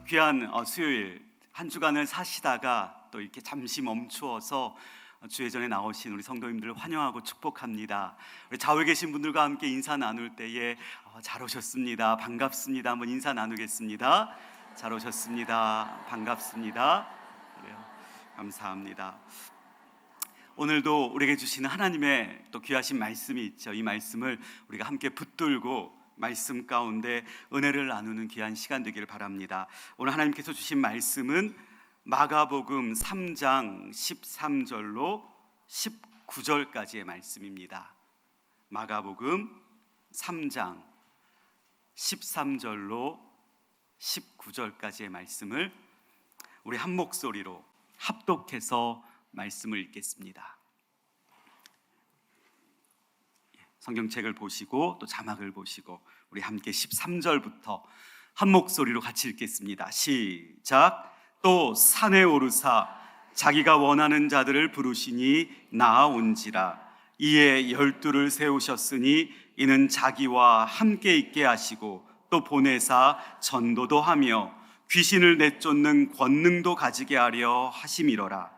귀한 수요일 한 주간을 사시다가 또 이렇게 잠시 멈추어서 주의 전에 나오신 우리 성도님들을 환영하고 축복합니다. 우리 좌우에 계신 분들과 함께 인사 나눌 때에 잘 오셨습니다, 반갑습니다 한번 인사 나누겠습니다. 잘 오셨습니다, 반갑습니다. 그래요. 감사합니다. 오늘도 우리에게 주시는 하나님의 또 귀하신 말씀이 있죠. 이 말씀을 우리가 함께 붙들고 말씀 가운데 은혜를 나누는 귀한 시간 되기를 바랍니다. 오늘 하나님께서 주신 말씀은 마가복음 3장 13절로 19절까지의 말씀입니다. 마가복음 3장 13절로 19절까지의 말씀을 우리 한 목소리로 합독해서 말씀을 읽겠습니다. 성경책을 보시고 또 자막을 보시고 우리 함께 13절부터 한 목소리로 같이 읽겠습니다. 시작. 또 산에 오르사 자기가 원하는 자들을 부르시니 나아온지라. 이에 12를 세우셨으니 이는 자기와 함께 있게 하시고 또 보내사 전도도 하며 귀신을 내쫓는 권능도 가지게 하려 하심이로라.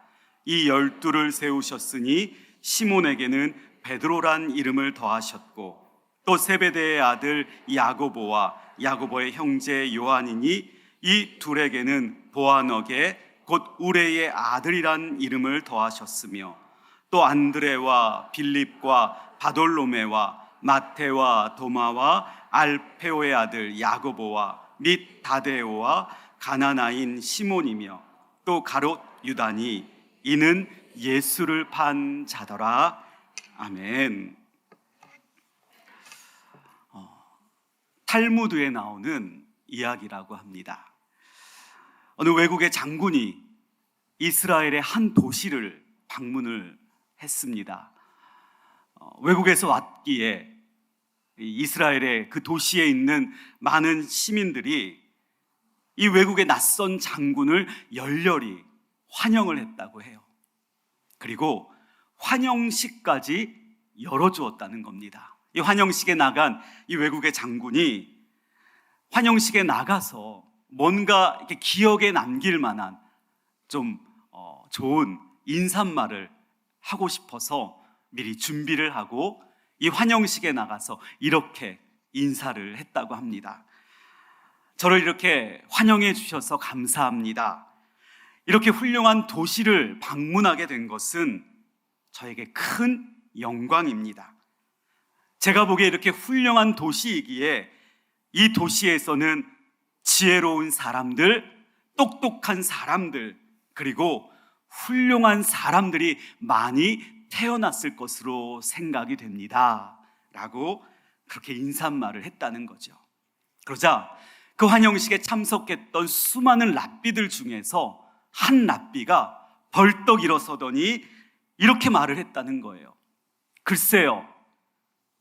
이 12를 세우셨으니 시몬에게는 베드로란 이름을 더하셨고 또 세베대의 아들 야고보와 야고보의 형제 요한이니 이 둘에게는 보아너게 곧 우레의 아들이란 이름을 더하셨으며 또 안드레와 빌립과 바돌로메와 마테와 도마와 알페오의 아들 야고보와 및 다데오와 가나나인 시몬이며 또 가롯 유다니 이는 예수를 판 자더라. 아멘. 탈무드에 나오는 이야기라고 합니다. 어느 외국의 장군이 이스라엘의 한 도시를 방문을 했습니다. 외국에서 왔기에 이스라엘의 그 도시에 있는 많은 시민들이 이 외국의 낯선 장군을 열렬히 환영을 했다고 해요. 그리고 환영식까지 열어주었다는 겁니다. 이 환영식에 나간 이 외국의 장군이 환영식에 나가서 뭔가 이렇게 기억에 남길 만한 좀 좋은 인사말을 하고 싶어서 미리 준비를 하고 이 환영식에 나가서 이렇게 인사를 했다고 합니다. 저를 이렇게 환영해 주셔서 감사합니다. 이렇게 훌륭한 도시를 방문하게 된 것은 저에게 큰 영광입니다. 제가 보기에 이렇게 훌륭한 도시이기에 이 도시에서는 지혜로운 사람들, 똑똑한 사람들, 그리고 훌륭한 사람들이 많이 태어났을 것으로 생각이 됩니다 라고 그렇게 인사말을 했다는 거죠. 그러자 그 환영식에 참석했던 수많은 랍비들 중에서 한 랍비가 벌떡 일어서더니 이렇게 말을 했다는 거예요. 글쎄요,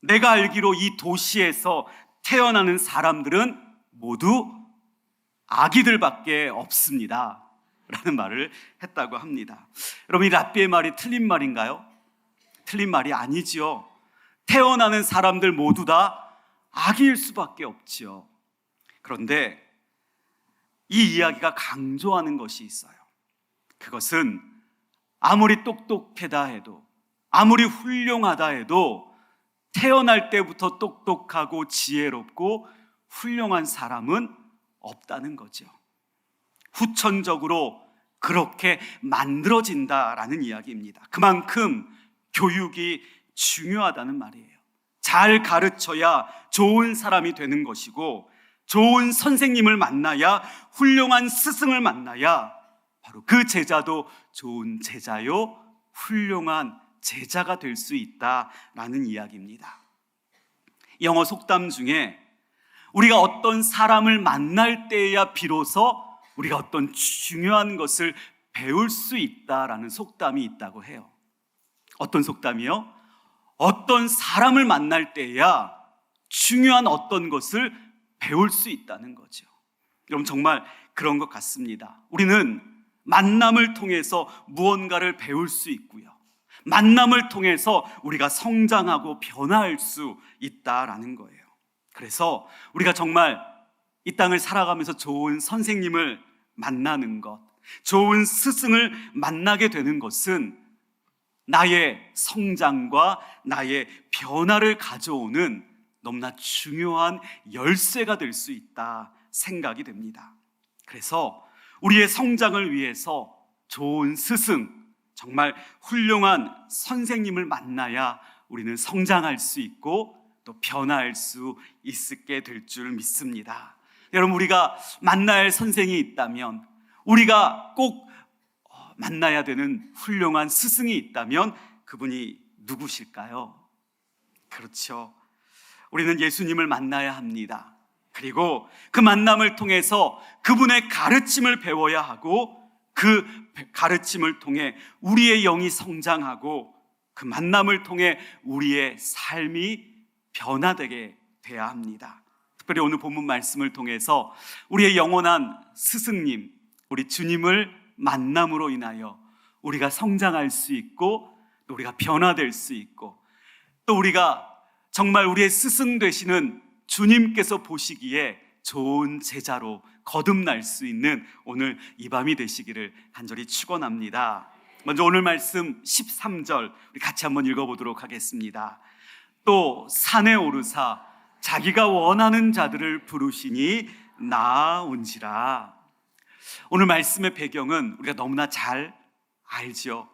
내가 알기로 이 도시에서 태어나는 사람들은 모두 아기들밖에 없습니다 라는 말을 했다고 합니다. 여러분, 이 랍비의 말이 틀린 말인가요? 틀린 말이 아니지요. 태어나는 사람들 모두 다 아기일 수밖에 없지요. 그런데 이 이야기가 강조하는 것이 있어요. 그것은 아무리 똑똑하다 해도, 아무리 훌륭하다 해도 태어날 때부터 똑똑하고 지혜롭고 훌륭한 사람은 없다는 거죠. 후천적으로 그렇게 만들어진다라는 이야기입니다. 그만큼 교육이 중요하다는 말이에요. 잘 가르쳐야 좋은 사람이 되는 것이고, 좋은 선생님을 만나야, 훌륭한 스승을 만나야 바로 그 제자도 좋은 제자요, 훌륭한 제자가 될 수 있다라는 이야기입니다. 영어 속담 중에 우리가 어떤 사람을 만날 때야 비로소 우리가 어떤 중요한 것을 배울 수 있다라는 속담이 있다고 해요. 어떤 속담이요? 어떤 사람을 만날 때야 중요한 어떤 것을 배울 수 있다는 거죠. 여러분, 정말 그런 것 같습니다. 우리는 만남을 통해서 무언가를 배울 수 있고요, 만남을 통해서 우리가 성장하고 변화할 수 있다라는 거예요. 그래서 우리가 정말 이 땅을 살아가면서 좋은 선생님을 만나는 것, 좋은 스승을 만나게 되는 것은 나의 성장과 나의 변화를 가져오는 너무나 중요한 열쇠가 될 수 있다 생각이 됩니다. 그래서 우리의 성장을 위해서 좋은 스승, 정말 훌륭한 선생님을 만나야 우리는 성장할 수 있고 또 변화할 수 있게 될 줄 믿습니다. 여러분, 우리가 만나야 할 선생이 있다면, 우리가 꼭 만나야 되는 훌륭한 스승이 있다면 그분이 누구실까요? 그렇죠. 우리는 예수님을 만나야 합니다. 그리고 그 만남을 통해서 그분의 가르침을 배워야 하고, 그 가르침을 통해 우리의 영이 성장하고, 그 만남을 통해 우리의 삶이 변화되게 돼야 합니다. 특별히 오늘 본문 말씀을 통해서 우리의 영원한 스승님, 우리 주님을 만남으로 인하여 우리가 성장할 수 있고, 또 우리가 변화될 수 있고, 또 우리가 정말 우리의 스승 되시는 주님께서 보시기에 좋은 제자로 거듭날 수 있는 오늘 이 밤이 되시기를 간절히 축원합니다. 먼저 오늘 말씀 13절 우리 같이 한번 읽어보도록 하겠습니다. 또 산에 오르사 자기가 원하는 자들을 부르시니 나아온지라. 오늘 말씀의 배경은 우리가 너무나 잘 알죠.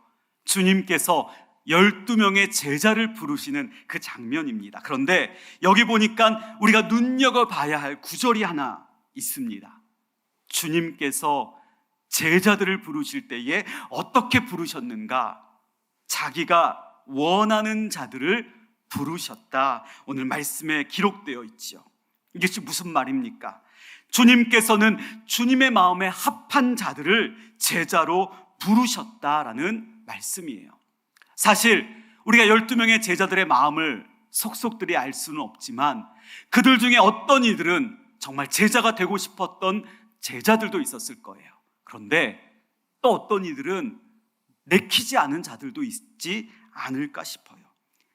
주님께서 12명의 제자를 부르시는 그 장면입니다. 그런데 여기 보니까 우리가 눈여겨봐야 할 구절이 하나 있습니다. 주님께서 제자들을 부르실 때에 어떻게 부르셨는가? 자기가 원하는 자들을 부르셨다. 오늘 말씀에 기록되어 있죠. 이게 무슨 말입니까? 주님께서는 주님의 마음에 합한 자들을 제자로 부르셨다라는 말씀이에요. 사실 우리가 12명의 제자들의 마음을 속속들이 알 수는 없지만, 그들 중에 어떤 이들은 정말 제자가 되고 싶었던 제자들도 있었을 거예요. 그런데 또 어떤 이들은 내키지 않은 자들도 있지 않을까 싶어요.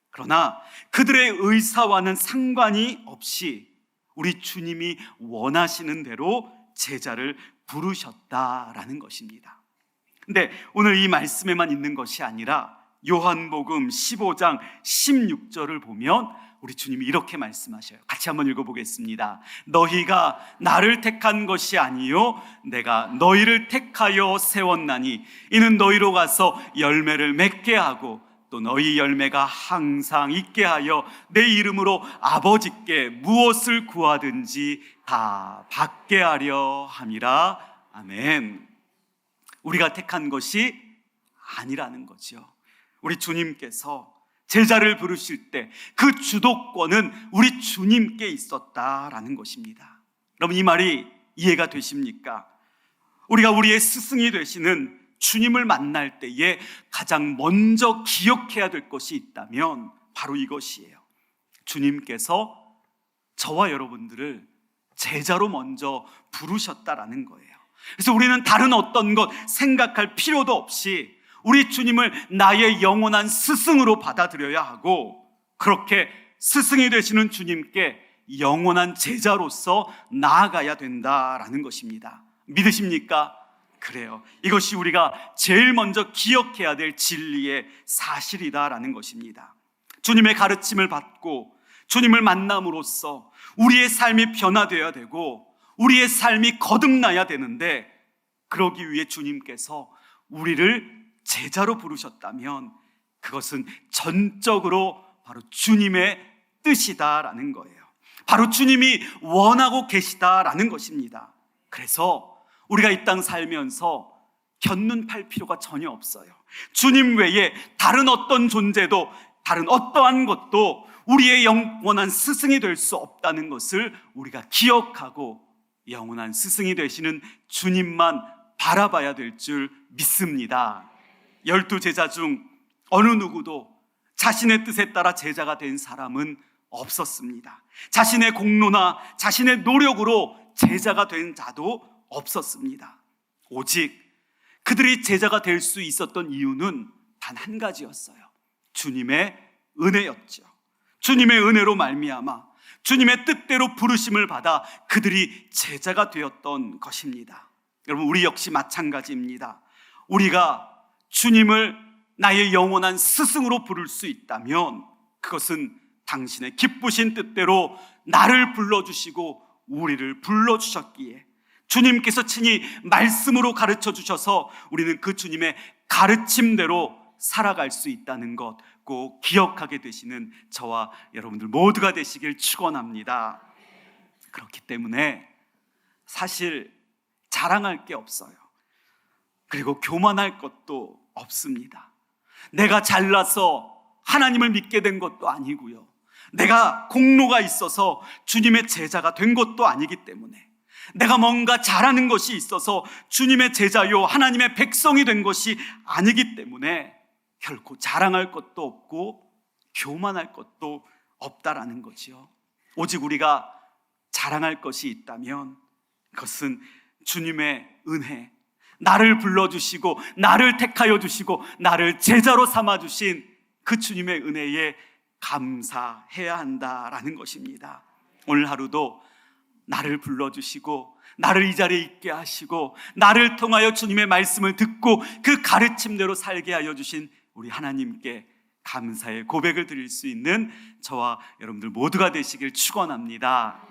그러나 그들의 의사와는 상관이 없이 우리 주님이 원하시는 대로 제자를 부르셨다라는 것입니다. 근데 오늘 이 말씀에만 있는 것이 아니라 요한복음 15장 16절을 보면 우리 주님이 이렇게 말씀하셔요. 같이 한번 읽어보겠습니다. 너희가 나를 택한 것이 아니요 내가 너희를 택하여 세웠나니 이는 너희로 가서 열매를 맺게 하고 또 너희 열매가 항상 있게 하여 내 이름으로 아버지께 무엇을 구하든지 다 받게 하려 함이라. 아멘. 우리가 택한 것이 아니라는 거죠. 우리 주님께서 제자를 부르실 때 그 주도권은 우리 주님께 있었다라는 것입니다. 여러분, 이 말이 이해가 되십니까? 우리가 우리의 스승이 되시는 주님을 만날 때에 가장 먼저 기억해야 될 것이 있다면 바로 이것이에요. 주님께서 저와 여러분들을 제자로 먼저 부르셨다라는 거예요. 그래서 우리는 다른 어떤 것 생각할 필요도 없이 우리 주님을 나의 영원한 스승으로 받아들여야 하고, 그렇게 스승이 되시는 주님께 영원한 제자로서 나아가야 된다라는 것입니다. 믿으십니까? 그래요. 이것이 우리가 제일 먼저 기억해야 될 진리의 사실이다라는 것입니다. 주님의 가르침을 받고 주님을 만남으로써 우리의 삶이 변화되어야 되고 우리의 삶이 거듭나야 되는데, 그러기 위해 주님께서 우리를 제자로 부르셨다면 그것은 전적으로 바로 주님의 뜻이다라는 거예요. 바로 주님이 원하고 계시다라는 것입니다. 그래서 우리가 이 땅 살면서 견눈 팔 필요가 전혀 없어요. 주님 외에 다른 어떤 존재도, 다른 어떠한 것도 우리의 영원한 스승이 될 수 없다는 것을 우리가 기억하고 영원한 스승이 되시는 주님만 바라봐야 될 줄 믿습니다. 12제자 중 어느 누구도 자신의 뜻에 따라 제자가 된 사람은 없었습니다. 자신의 공로나 자신의 노력으로 제자가 된 자도 없었습니다. 오직 그들이 제자가 될 수 있었던 이유는 단 한 가지였어요. 주님의 은혜였죠. 주님의 은혜로 말미암아 주님의 뜻대로 부르심을 받아 그들이 제자가 되었던 것입니다. 여러분, 우리 역시 마찬가지입니다. 우리가 주님을 나의 영원한 스승으로 부를 수 있다면 그것은 당신의 기쁘신 뜻대로 나를 불러주시고 우리를 불러주셨기에, 주님께서 친히 말씀으로 가르쳐 주셔서 우리는 그 주님의 가르침대로 살아갈 수 있다는 것 꼭 기억하게 되시는 저와 여러분들 모두가 되시길 축원합니다. 그렇기 때문에 사실 자랑할 게 없어요. 그리고 교만할 것도 없습니다. 내가 잘나서 하나님을 믿게 된 것도 아니고요, 내가 공로가 있어서 주님의 제자가 된 것도 아니기 때문에, 내가 뭔가 잘하는 것이 있어서 주님의 제자요 하나님의 백성이 된 것이 아니기 때문에 결코 자랑할 것도 없고 교만할 것도 없다라는 거지요. 오직 우리가 자랑할 것이 있다면 그것은 주님의 은혜, 나를 불러주시고 나를 택하여 주시고 나를 제자로 삼아주신 그 주님의 은혜에 감사해야 한다라는 것입니다. 오늘 하루도 나를 불러주시고 나를 이 자리에 있게 하시고 나를 통하여 주님의 말씀을 듣고 그 가르침대로 살게 하여 주신 우리 하나님께 감사의 고백을 드릴 수 있는 저와 여러분들 모두가 되시길 축원합니다.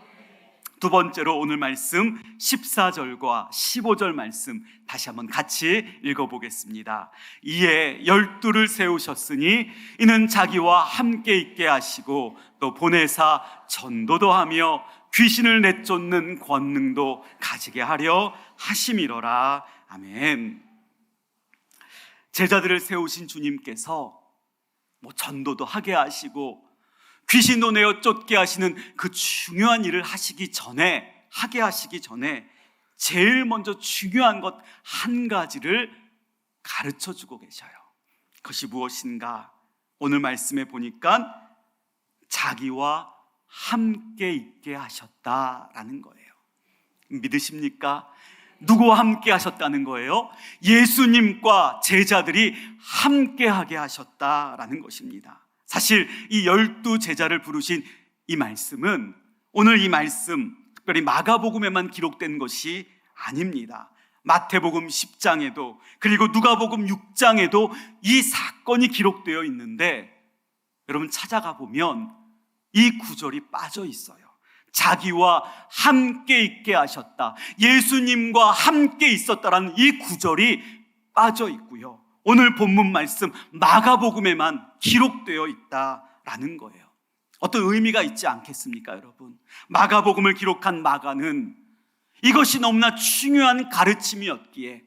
두 번째로 오늘 말씀 14절과 15절 말씀 다시 한번 같이 읽어보겠습니다. 이에 12를 세우셨으니 이는 자기와 함께 있게 하시고 또 보내사 전도도 하며 귀신을 내쫓는 권능도 가지게 하려 하심이로라. 아멘. 제자들을 세우신 주님께서 전도도 하게 하시고 귀신도 내어 쫓게 하시는 그 중요한 일을 하게 하시기 전에 제일 먼저 중요한 것 한 가지를 가르쳐 주고 계셔요. 그것이 무엇인가? 오늘 말씀에 보니까 자기와 함께 있게 하셨다라는 거예요. 믿으십니까? 누구와 함께 하셨다는 거예요? 예수님과 제자들이 함께 하게 하셨다라는 것입니다. 사실 이 12 제자를 부르신 이 말씀은 오늘 이 말씀 특별히 마가복음에만 기록된 것이 아닙니다. 마태복음 10장에도 그리고 누가복음 6장에도 이 사건이 기록되어 있는데 여러분 찾아가 보면 이 구절이 빠져 있어요. 자기와 함께 있게 하셨다, 예수님과 함께 있었다라는 이 구절이 빠져 있고요, 오늘 본문 말씀 마가복음에만 기록되어 있다라는 거예요. 어떤 의미가 있지 않겠습니까, 여러분? 마가복음을 기록한 마가는 이것이 너무나 중요한 가르침이었기에,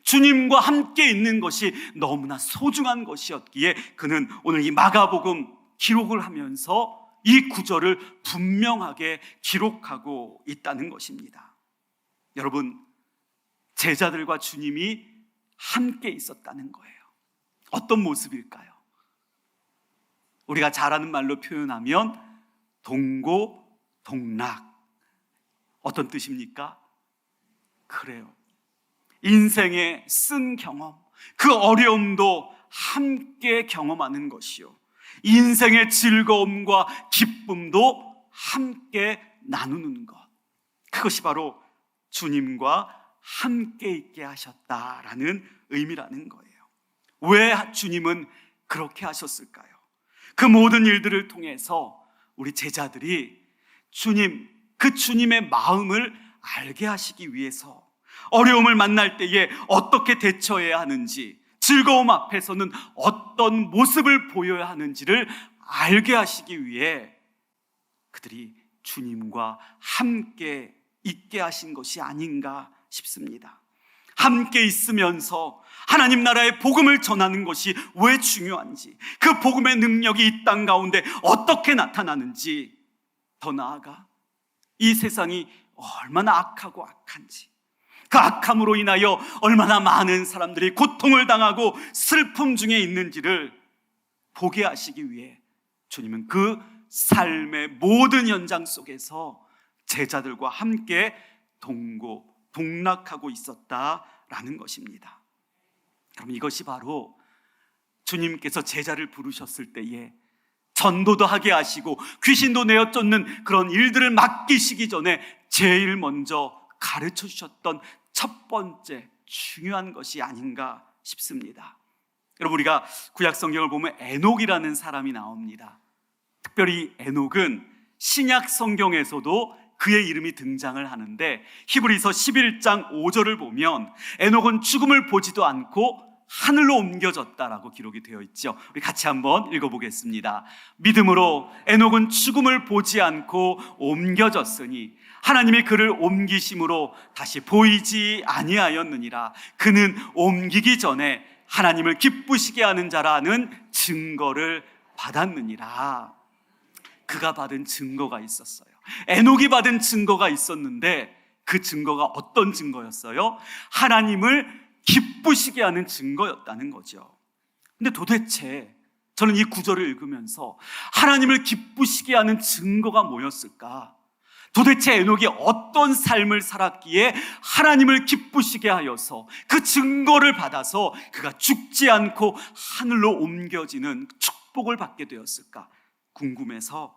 주님과 함께 있는 것이 너무나 소중한 것이었기에 그는 오늘 이 마가복음 기록을 하면서 이 구절을 분명하게 기록하고 있다는 것입니다. 여러분, 제자들과 주님이 함께 있었다는 거예요. 어떤 모습일까요? 우리가 잘 아는 말로 표현하면 동고동락. 어떤 뜻입니까? 그래요. 인생의 쓴 경험, 그 어려움도 함께 경험하는 것이요, 인생의 즐거움과 기쁨도 함께 나누는 것, 그것이 바로 주님과 함께 있게 하셨다라는 의미라는 거예요. 왜 주님은 그렇게 하셨을까요? 그 모든 일들을 통해서 우리 제자들이 그 주님의 마음을 알게 하시기 위해서, 어려움을 만날 때에 어떻게 대처해야 하는지, 즐거움 앞에서는 어떤 모습을 보여야 하는지를 알게 하시기 위해 그들이 주님과 함께 있게 하신 것이 아닌가 싶습니다. 함께 있으면서 하나님 나라의 복음을 전하는 것이 왜 중요한지, 그 복음의 능력이 이 땅 가운데 어떻게 나타나는지, 더 나아가 이 세상이 얼마나 악하고 악한지, 그 악함으로 인하여 얼마나 많은 사람들이 고통을 당하고 슬픔 중에 있는지를 보게 하시기 위해 주님은 그 삶의 모든 현장 속에서 제자들과 함께 동고동락하고 있었다라는 것입니다. 여러분, 이것이 바로 주님께서 제자를 부르셨을 때에 전도도 하게 하시고 귀신도 내어 쫓는 그런 일들을 맡기시기 전에 제일 먼저 가르쳐 주셨던 첫 번째 중요한 것이 아닌가 싶습니다. 여러분, 우리가 구약 성경을 보면 에녹이라는 사람이 나옵니다. 특별히 에녹은 신약 성경에서도 그의 이름이 등장을 하는데, 히브리서 11장 5절을 보면 에녹은 죽음을 보지도 않고 하늘로 옮겨졌다라고 기록이 되어 있죠. 우리 같이 한번 읽어보겠습니다. 믿음으로 에녹은 죽음을 보지 않고 옮겨졌으니 하나님이 그를 옮기심으로 다시 보이지 아니하였느니라. 그는 옮기기 전에 하나님을 기쁘시게 하는 자라는 증거를 받았느니라. 그가 받은 증거가 있었어요. 에녹이 받은 증거가 있었는데, 그 증거가 어떤 증거였어요? 하나님을 기쁘시게 하는 증거였다는 거죠. 근데 도대체 저는 이 구절을 읽으면서 하나님을 기쁘시게 하는 증거가 뭐였을까? 도대체 에녹이 어떤 삶을 살았기에 하나님을 기쁘시게 하여서 그 증거를 받아서 그가 죽지 않고 하늘로 옮겨지는 축복을 받게 되었을까 궁금해서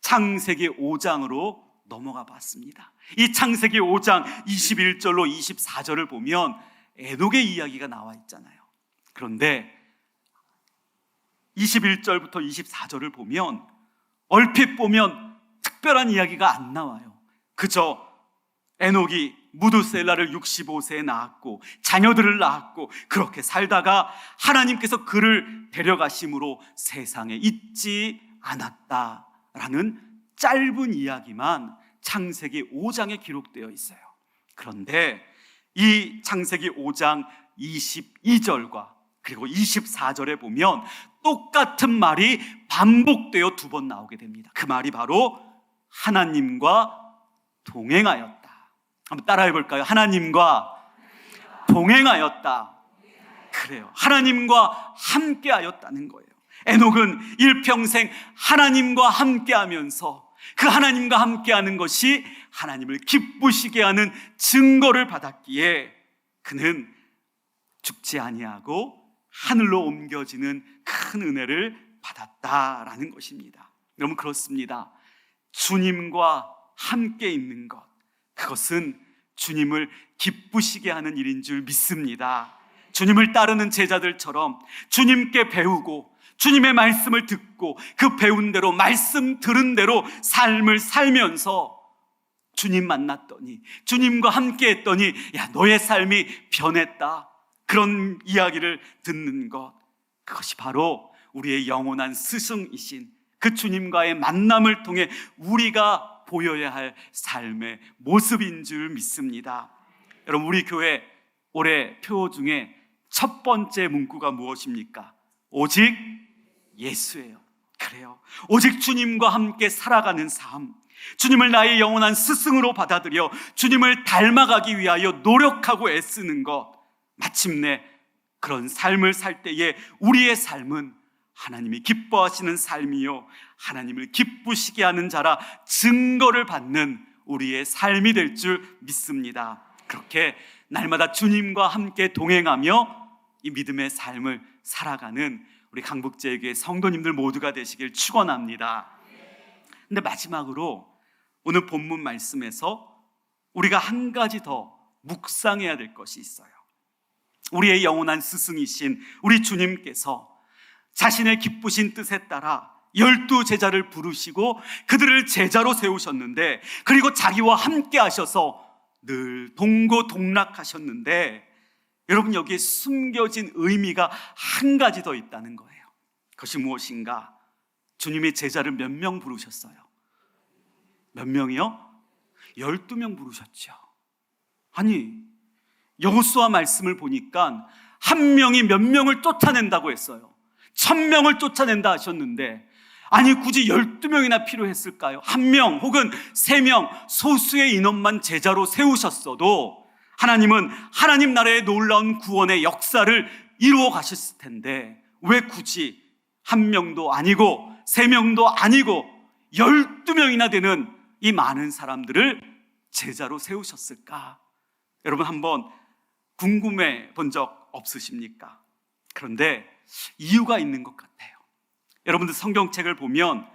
창세기 5장으로 넘어가 봤습니다. 이 창세기 5장 21절로 24절을 보면 에녹의 이야기가 나와 있잖아요. 그런데 21절부터 24절을 보면 얼핏 보면 특별한 이야기가 안 나와요. 그저 에녹이 무두셀라를 65세에 낳았고 자녀들을 낳았고 그렇게 살다가 하나님께서 그를 데려가심으로 세상에 있지 않았다라는 짧은 이야기만 창세기 5장에 기록되어 있어요. 그런데 이 창세기 5장 22절과 그리고 24절에 보면 똑같은 말이 반복되어 2번 나오게 됩니다. 그 말이 바로 하나님과 동행하였다. 한번 따라해 볼까요? 하나님과 동행하였다. 그래요. 하나님과 함께하였다는 거예요. 에녹은 일평생 하나님과 함께하면서 그 하나님과 함께하는 것이 하나님을 기쁘시게 하는 증거를 받았기에 그는 죽지 아니하고 하늘로 옮겨지는 큰 은혜를 받았다라는 것입니다. 여러분, 그렇습니다. 주님과 함께 있는 것, 그것은 주님을 기쁘시게 하는 일인 줄 믿습니다. 주님을 따르는 제자들처럼 주님께 배우고 주님의 말씀을 듣고 그 배운 대로 말씀 들은 대로 삶을 살면서 주님 만났더니, 주님과 함께 했더니 야, 너의 삶이 변했다, 그런 이야기를 듣는 것, 그것이 바로 우리의 영원한 스승이신 그 주님과의 만남을 통해 우리가 보여야 할 삶의 모습인 줄 믿습니다. 여러분, 우리 교회 올해 표 중에 첫 번째 문구가 무엇입니까? 오직 예수예요. 그래요. 오직 주님과 함께 살아가는 삶, 주님을 나의 영원한 스승으로 받아들여 주님을 닮아가기 위하여 노력하고 애쓰는 것, 마침내 그런 삶을 살 때에 우리의 삶은 하나님이 기뻐하시는 삶이요 하나님을 기쁘시게 하는 자라 증거를 받는 우리의 삶이 될 줄 믿습니다. 그렇게 날마다 주님과 함께 동행하며 이 믿음의 삶을 살아가는 우리 강북제교회 성도님들 모두가 되시길 축원합니다. 근데 마지막으로 오늘 본문 말씀에서 우리가 한 가지 더 묵상해야 될 것이 있어요. 우리의 영원한 스승이신 우리 주님께서 자신의 기쁘신 뜻에 따라 12제자를 부르시고 그들을 제자로 세우셨는데, 그리고 자기와 함께 하셔서 늘 동고동락하셨는데, 여러분, 여기에 숨겨진 의미가 한 가지 더 있다는 거예요. 그것이 무엇인가? 주님이 제자를 몇 명 부르셨어요? 몇 명이요? 12명 부르셨죠. 아니, 여호수아 말씀을 보니까 한 명이 몇 명을 쫓아낸다고 했어요. 1000명을 쫓아낸다 하셨는데, 아니 굳이 12명이나 필요했을까요? 1명 혹은 3명 소수의 인원만 제자로 세우셨어도 하나님은 하나님 나라의 놀라운 구원의 역사를 이루어 가셨을 텐데, 왜 굳이 1명도 아니고 3명도 아니고 12명이나 되는 이 많은 사람들을 제자로 세우셨을까? 여러분, 한번 궁금해 본 적 없으십니까? 그런데 이유가 있는 것 같아요. 여러분들 성경책을 보면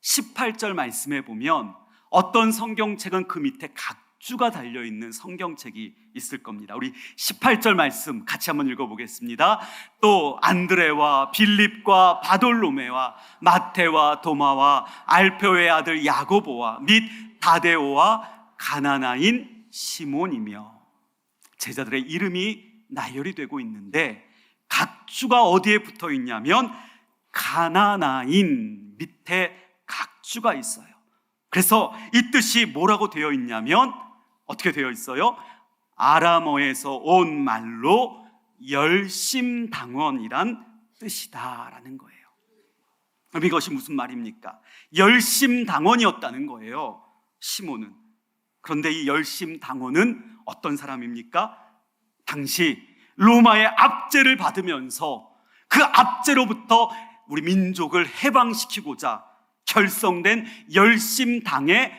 18절 말씀에 보면 어떤 성경책은 그 밑에 각주가 달려있는 성경책이 있을 겁니다. 우리 18절 말씀 같이 한번 읽어보겠습니다. 또 안드레와 빌립과 바돌로메와 마테와 도마와 알페오의 아들 야고보와 및 다데오와 가나나인 시몬이며. 제자들의 이름이 나열이 되고 있는데 각주가 어디에 붙어 있냐면 가나나인 밑에 각주가 있어요. 그래서 이 뜻이 뭐라고 되어 있냐면 어떻게 되어 있어요? 아람어에서 온 말로 열심당원이란 뜻이다라는 거예요. 그럼 이것이 무슨 말입니까? 열심당원이었다는 거예요, 시몬은. 그런데 이 열심당원은 어떤 사람입니까? 당시 로마의 압제를 받으면서 그 압제로부터 우리 민족을 해방시키고자 결성된 열심당의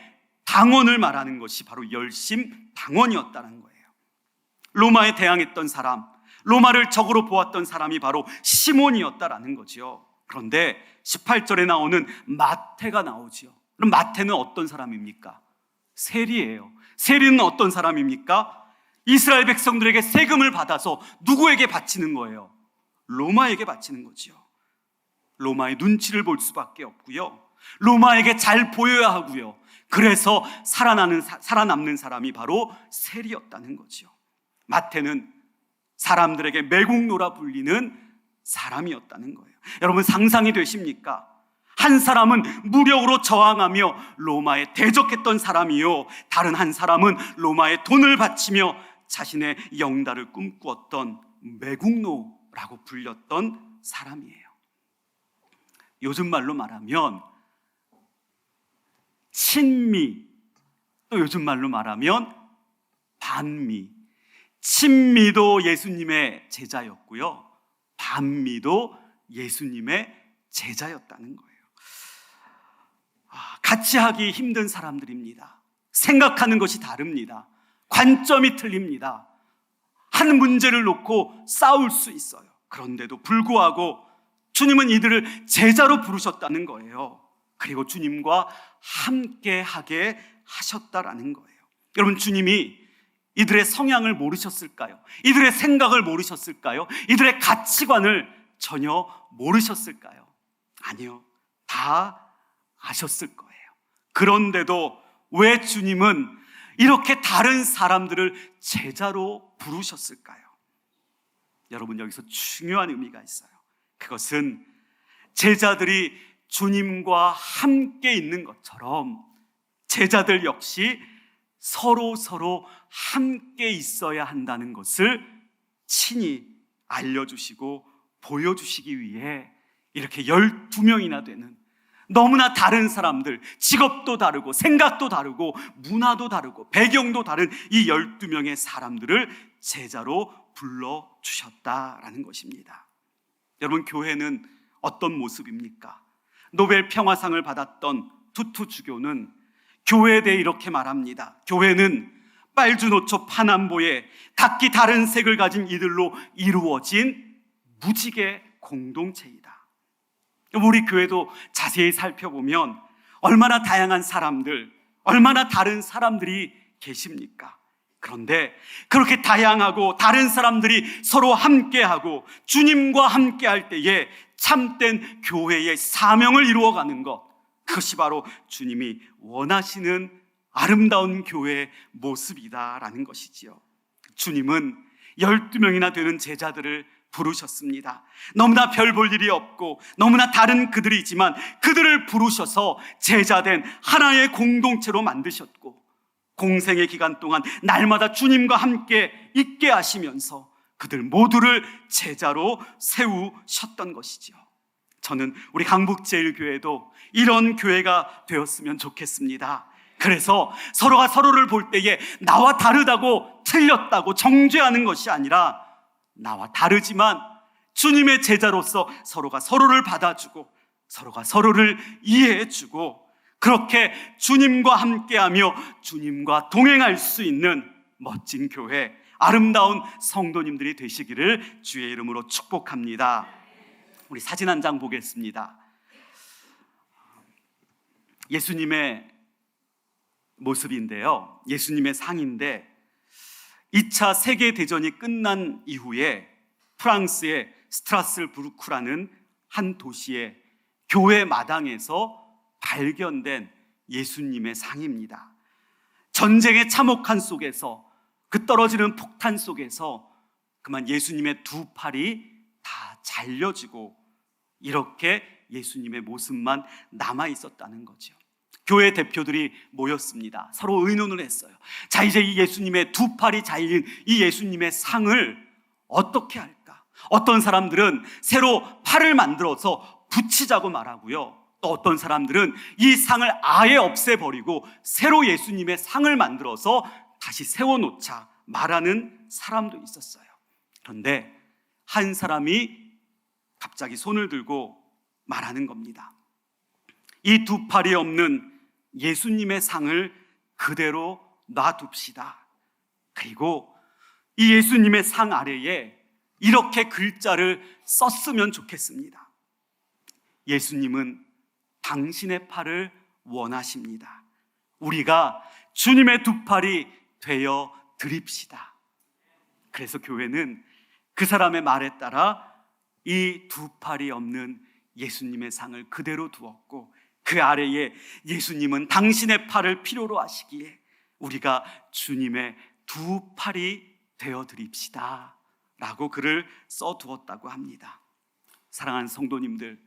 당원을 말하는 것이 바로 열심당원이었다는 거예요. 로마에 대항했던 사람, 로마를 적으로 보았던 사람이 바로 시몬이었다라는 거죠. 그런데 18절에 나오는 마태가 나오죠. 그럼 마태는 어떤 사람입니까? 세리예요. 세리는 어떤 사람입니까? 이스라엘 백성들에게 세금을 받아서 누구에게 바치는 거예요? 로마에게 바치는 거죠. 로마의 눈치를 볼 수밖에 없고요, 로마에게 잘 보여야 하고요. 그래서 살아남는 사람이 바로 세리였다는 거죠. 마태는 사람들에게 매국노라 불리는 사람이었다는 거예요. 여러분 상상이 되십니까? 한 사람은 무력으로 저항하며 로마에 대적했던 사람이요, 다른 한 사람은 로마에 돈을 바치며 자신의 영달을 꿈꾸었던 매국노라고 불렸던 사람이에요. 요즘 말로 말하면 친미, 또 요즘 말로 말하면 반미. 친미도 예수님의 제자였고요, 반미도 예수님의 제자였다는 거예요. 같이 하기 힘든 사람들입니다. 생각하는 것이 다릅니다. 관점이 틀립니다. 한 문제를 놓고 싸울 수 있어요. 그런데도 불구하고 주님은 이들을 제자로 부르셨다는 거예요. 그리고 주님과 함께 하게 하셨다라는 거예요. 여러분, 주님이 이들의 성향을 모르셨을까요? 이들의 생각을 모르셨을까요? 이들의 가치관을 전혀 모르셨을까요? 아니요, 다 아셨을 거예요. 그런데도 왜 주님은 이렇게 다른 사람들을 제자로 부르셨을까요? 여러분, 여기서 중요한 의미가 있어요. 그것은 제자들이 주님과 함께 있는 것처럼 제자들 역시 서로 함께 있어야 한다는 것을 친히 알려주시고 보여주시기 위해 이렇게 12명이나 되는 너무나 다른 사람들, 직업도 다르고 생각도 다르고 문화도 다르고 배경도 다른 이 12명의 사람들을 제자로 불러주셨다라는 것입니다. 여러분, 교회는 어떤 모습입니까? 노벨 평화상을 받았던 투투 주교는 교회에 대해 이렇게 말합니다. 교회는 빨주노초 파남보에 각기 다른 색을 가진 이들로 이루어진 무지개 공동체이다. 우리 교회도 자세히 살펴보면 얼마나 다양한 사람들, 얼마나 다른 사람들이 계십니까? 그런데 그렇게 다양하고 다른 사람들이 서로 함께하고 주님과 함께할 때에 참된 교회의 사명을 이루어가는 것, 그것이 바로 주님이 원하시는 아름다운 교회의 모습이다라는 것이지요. 주님은 12명이나 되는 제자들을 부르셨습니다. 너무나 별 볼 일이 없고 너무나 다른 그들이지만 그들을 부르셔서 제자된 하나의 공동체로 만드셨고, 공생의 기간 동안 날마다 주님과 함께 있게 하시면서 그들 모두를 제자로 세우셨던 것이죠. 저는 우리 강북제일교회도 이런 교회가 되었으면 좋겠습니다. 그래서 서로가 서로를 볼 때에 나와 다르다고 틀렸다고 정죄하는 것이 아니라 나와 다르지만 주님의 제자로서 서로가 서로를 받아주고 서로가 서로를 이해해주고, 그렇게 주님과 함께하며 주님과 동행할 수 있는 멋진 교회, 아름다운 성도님들이 되시기를 주의 이름으로 축복합니다. 우리 사진 한 장 보겠습니다. 예수님의 모습인데요, 예수님의 상인데 2차 세계대전이 끝난 이후에 프랑스의 스트라스부르크라는 한 도시의 교회 마당에서 발견된 예수님의 상입니다. 전쟁의 참혹한 속에서, 그 떨어지는 폭탄 속에서 그만 예수님의 두 팔이 다 잘려지고 이렇게 예수님의 모습만 남아 있었다는 거죠. 교회 대표들이 모였습니다. 서로 의논을 했어요. 자, 이제 이 예수님의 두 팔이 잘린 이 예수님의 상을 어떻게 할까? 어떤 사람들은 새로 팔을 만들어서 붙이자고 말하고요, 또 어떤 사람들은 이 상을 아예 없애버리고 새로 예수님의 상을 만들어서 다시 세워놓자 말하는 사람도 있었어요. 그런데 한 사람이 갑자기 손을 들고 말하는 겁니다. 이 두 팔이 없는 예수님의 상을 그대로 놔둡시다. 그리고 이 예수님의 상 아래에 이렇게 글자를 썼으면 좋겠습니다. 예수님은 당신의 팔을 원하십니다. 우리가 주님의 두 팔이 되어 드립시다. 그래서 교회는 그 사람의 말에 따라 이 두 팔이 없는 예수님의 상을 그대로 두었고, 그 아래에 예수님은 당신의 팔을 필요로 하시기에 우리가 주님의 두 팔이 되어 드립시다 라고 글을 써두었다고 합니다. 사랑하는 성도님들,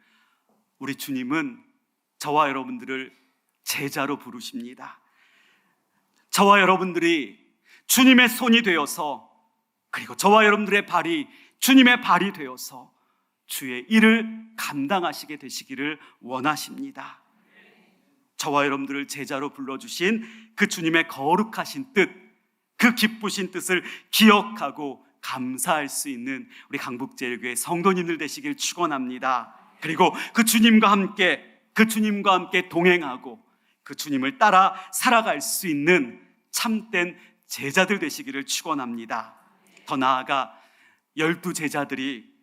우리 주님은 저와 여러분들을 제자로 부르십니다. 저와 여러분들이 주님의 손이 되어서, 그리고 저와 여러분들의 발이 주님의 발이 되어서 주의 일을 감당하시게 되시기를 원하십니다. 저와 여러분들을 제자로 불러주신 그 주님의 거룩하신 뜻, 그 기쁘신 뜻을 기억하고 감사할 수 있는 우리 강북제일교회 성도님들 되시길 축원합니다. 그리고 그 주님과 함께 동행하고 그 주님을 따라 살아갈 수 있는 참된 제자들 되시기를 축원합니다. 더 나아가 12 제자들이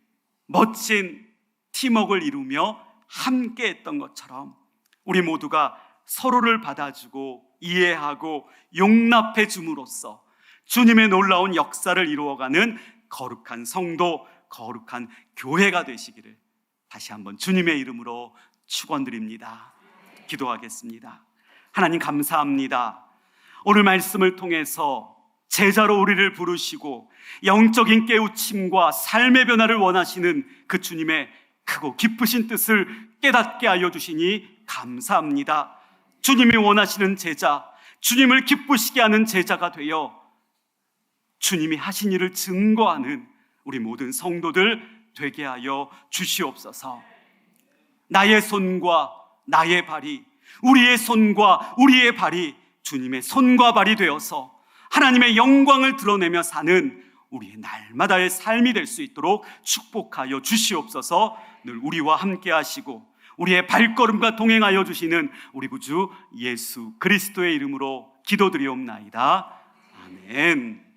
멋진 팀워크를 이루며 함께 했던 것처럼 우리 모두가 서로를 받아주고 이해하고 용납해 줌으로써 주님의 놀라운 역사를 이루어가는 거룩한 성도, 거룩한 교회가 되시기를 다시 한번 주님의 이름으로 축원드립니다. 기도하겠습니다. 하나님 감사합니다. 오늘 말씀을 통해서 제자로 우리를 부르시고 영적인 깨우침과 삶의 변화를 원하시는 그 주님의 크고 기쁘신 뜻을 깨닫게 하여 주시니 감사합니다. 주님이 원하시는 제자, 주님을 기쁘시게 하는 제자가 되어 주님이 하신 일을 증거하는 우리 모든 성도들 되게 하여 주시옵소서. 나의 손과 나의 발이, 우리의 손과 우리의 발이 주님의 손과 발이 되어서 하나님의 영광을 드러내며 사는 우리의 날마다의 삶이 될 수 있도록 축복하여 주시옵소서. 늘 우리와 함께 하시고 우리의 발걸음과 동행하여 주시는 우리 구주 예수 그리스도의 이름으로 기도드리옵나이다. 아멘.